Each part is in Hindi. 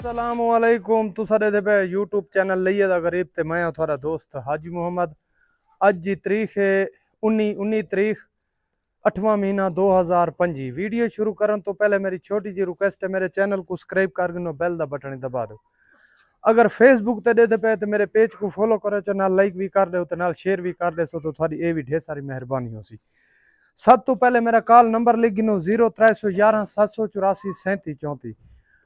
अस्सलामुअलैकुम तुसा दे पे यूट्यूब चैनल लइए दा गरीब ते मैं थोड़ा दोस्त हाजी मोहम्मद। अज की तारीख है 19 तारीख 8वां महीना 2025। वीडियो शुरू करने तो पहले मेरी छोटी जी रिक्वेस्ट है, मेरे चैनल को सब्सक्राइब कर गिनो, बेल दा बटन दबा दो। अगर फेसबुक ते दे पे तो मेरे पेज को फॉलो करो, तो नाल लाइक भी कर दो, तो नाल शेयर भी कर दे, सो तो थोड़ी ये भी ढेर सारी मेहरबानी हो सी। सब तो पहले मेरा कॉल नंबर लिख गिनो 0311 784 37 34।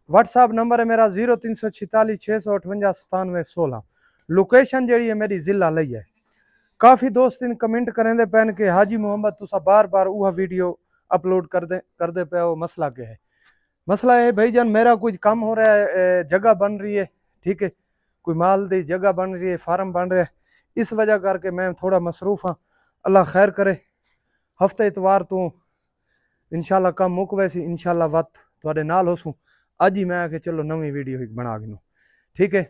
व्हाट्सएप नंबर है मेरा 0346 658 97 16। लोकेशन जी है मेरी जिला लई है। काफ़ी दोस्त इन कमेंट करेंदे पैन के हाजी मोहम्मद तुसा बार बार वह वीडियो अपलोड कर दे पे हो, मसला क्या है? मसला है भाईजान, मेरा कुछ काम हो रहा है, जगह बन रही है, ठीक है, कोई माल दी जगह बन रही है, फार्म बन रहा है, इस वजह करके मैं थोड़ा मसरूफ हाँ। अल्लाह खैर करे, हफ्ते इतवार तो इंशाल्लाह कम मुक वैसी इंशाल्लाह वत थोड़े नाल हो सूँ। अज ही मैं आके चलो नवी वीडियो एक बना गिनो, ठीक है,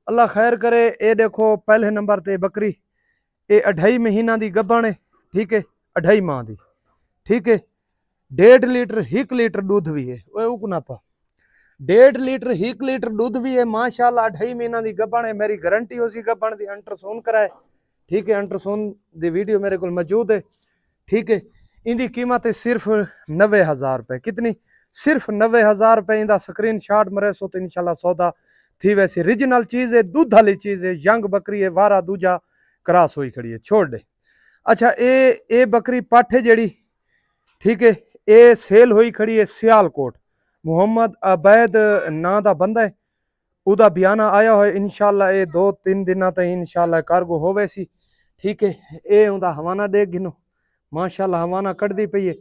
अल्लाह खैर करे। ये देखो पहले नंबर ते बकरी, ये 2.5 महीना की गब्बन है, ठीक है, 2.5 माह की, ठीक है। 1.5 लीटर 1 लीटर दूध भी है, पा 1.5 लीटर 1 लीटर दूध भी है माशाल्लाह। 2.5 महीना की गब्बन है, मेरी गारंटी हो सी गब्बन की, अल्ट्रासाउंड कराए, ठीक है, अल्ट्रासाउंड की वीडियो मेरे को मौजूद है, ठीक है। इनकी कीमत है सिर्फ 90,000 रुपये। कितनी? सिर्फ 90,000 रुपये। इंदा स्क्रीन शॉट मरे सो तो इंशाल्लाह सौदा थी। वैसे ओरिजिनल चीज़ है, दूध वाली चीज़ है, यंग बकरी है, वारा दूजा क्रॉस हुई खड़ी है, छोड़ दे। अच्छा ये बकरी पठ है जड़ी, ठीक है, ये सेल हुई खड़ी है सियालकोट। मुहम्मद अबैद ना दा बंदा है, उदा बयाना आया हो इंशाल्लाह ये 2-3 दिन तक इंशाल्लाह कार्गो होवे सी, ठीक है। ये उदा हवाना दे गिनो माशाल्लाह, हवाना कटदी पई है।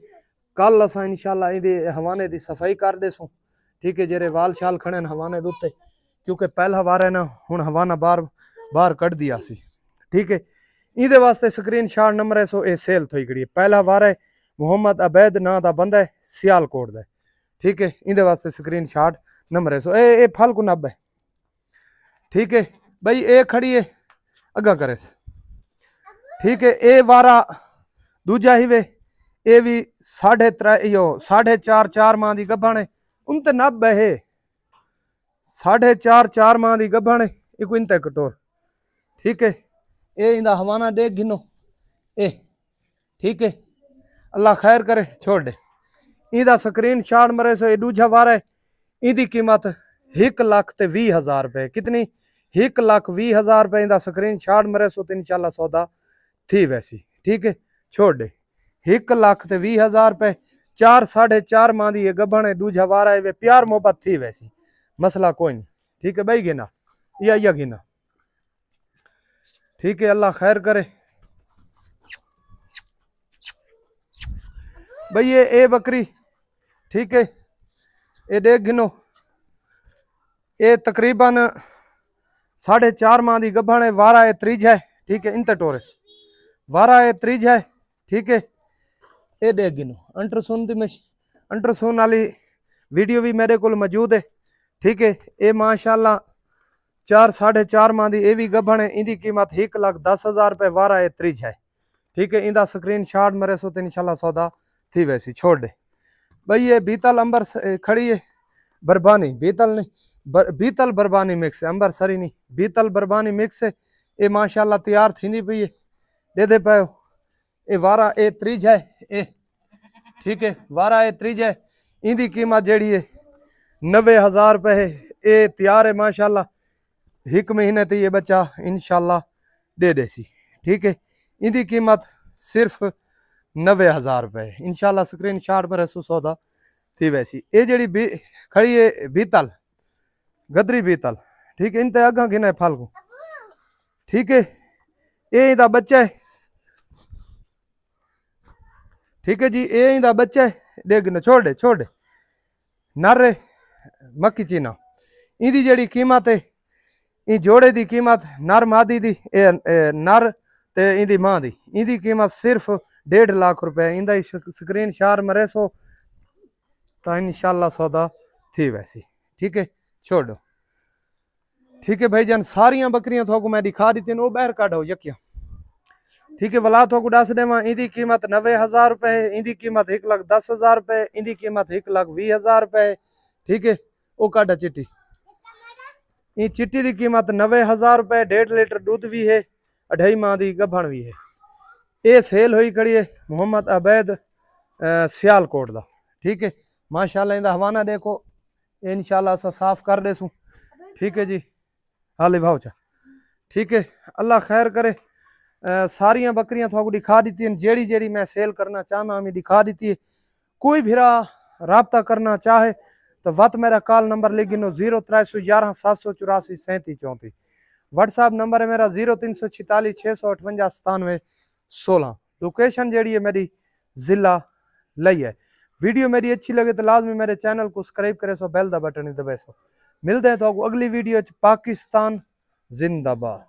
कल असा इंशाल्लाह ये हवाने की सफाई कर देसूँ, ठीक है, जेरे वाल शाल खड़े हवाने दुते, क्योंकि पहला वार है ना, हुण हवाना बार कट दिया सी, ठीक है। इहदे वास्ते स्क्रीन शॉट नंबर है सो ये सेल थोई खड़ी है। पहला वार है, मुहम्मद अबैद ना दा बंदा है, सियालकोट दा, ठीक है। इहदे वास्ते स्क्रीन शॉट नंबर है सो ए फल को नब है, ठीक है भाई। ये खड़ी है अगा करे, ठीक है। ये वारा दूजा ही वे, ये भी 4.5 माह की गब्बन है, उन ते नब है 4.5 माह की गब्बन है, एक इंते कटोर, ठीक है। ये इंदा हवाना दे गिनो ए, ठीक है, अल्लाह खैर करे, छोड़ दे। इंदा स्क्रीन शॉट मरे सो ये दूजा वार है। इंदी कीमत 1,20,000 रुपये। कितनी? 1,20,000 रुपये। इंदा स्क्रीन शॉट मरे सो तो इंशाल्लाह सौदा थी वैसी, ठीक है, छोड़ दे। 1,20,000 रुपये। 4-4.5 माह की गब्बन है, दूजा वारा है, वे प्यार मोहब्बत थी वैसी, मसला कोई नहीं, ठीक है भाई। गिना या गिना, ठीक है, अल्लाह खैर करे भाई। ये बकरी, ठीक है, ये देख गिनो, ये तकरीबन 4.5 माह की गब्बन है, वारा है त्रिज है, ठीक है, इंटर टोरस वारा है त्रिज है, ठीक है। ये देख गिनो अल्ट्रासाउंड की अल्ट्रासाउंड वाली वीडियो भी मेरे को मौजूद है, ठीक है। ये माशाल्लाह 4-4.5 माह की ये भी गब्बन है। इनकी कीमत 1,10,000 रुपये। वारा है त्रिज है, ठीक है। इंदा स्क्रीन शॉट मरे सो तो इंशाल्लाह सौदा थी वैसी, छोड़ दे भाई। ये बीतल अंबर खड़ी है, बरबानी बीतल नहीं, बीतल बरबानी मिक्स है, अंबर सरी नहीं, बीतल बरबानी मिक्स है। ये माशाल्लाह तैयार थी पई है, दे पे। ये वारा ए त्रिज है, ए, ठीक है, वारा ए त्रिज है। इंदी कीमत जड़ी है 90,000 रुपये है। ये तैयार है माशाल्लाह, 1 महीने तक ये बच्चा इंशाल्लाह दे देसी, ठीक है। इंदी कीमत सिर्फ 90,000 रुपये इंशाल्लाह। स्क्रीन शॉट पर रसू सौदा थी वैसी। ये जड़ी खड़ी है बीतल गदरी बीतल, ठीक है, इनते अगा गिना फल को, ठीक है। ये इंदा बच्चा है, ठीक है जी, ये इंदा बच्चा है, देख गिनो, छोड़ दे नर मक्की चीना। इंदी जड़ी कीमत है, इन जोड़े की कीमत नर मादी दी नर ते इंदी मां दी, इंदी कीमत सिर्फ 1.5 लाख रुपए। इंदा स्क्रीन शॉट मरे सो तो इंशाल्लाह सौदा थी वैसी, ठीक है, छोड़ो, ठीक है भाईजान। सारिया बकरियां थोको मैं दिखा दी, वो बहर काढ़ो यकिया, ठीक है। वला थोको दस देवा। इंदी कीमत 90,000 रुपये है। इंदी कीमत 1,10,000 रुपये। इंदी कीमत 1,20,000 रुपये है, ठीक है। वो काढ़ा चिट्टी ये चिट्टी की कीमत 90,000 रुपए। 1.5 लीटर दूध भी है, 2.5 माह की गभण भी है। ये सेल हुई खड़ी है मोहम्मद अबैद सियालकोट दा। ठीक है, माशाल्लाह इंदा हवाना देखो, इंशाल्लाह असा साफ कर देसूँ। ठीक है जी, हाले भावचा। ठीक है, अल्लाह खैर करे। सारिया बकरियां थोड़ा दिखा दी हैं, जेड़ी जेड़ी मैं सेल करना चाहना मैं दिखा दी है। कोई भिरा राब्ता करना चाहे तो वत मेरा कॉल नंबर लिख गिनो 0311 784 37 34। व्हाट्सएप नंबर है मेरा 0346 658 97 16। लोकेशन जेड़ी है मेरी जिला लई है। वीडियो मेरी अच्छी लगे तो लाजमी मेरे चैनल को सब्सक्राइब करे सो, बेल दा बटन दबाए सो। मिलते हैं तो अगली वीडियो। पाकिस्तान जिंदाबाद।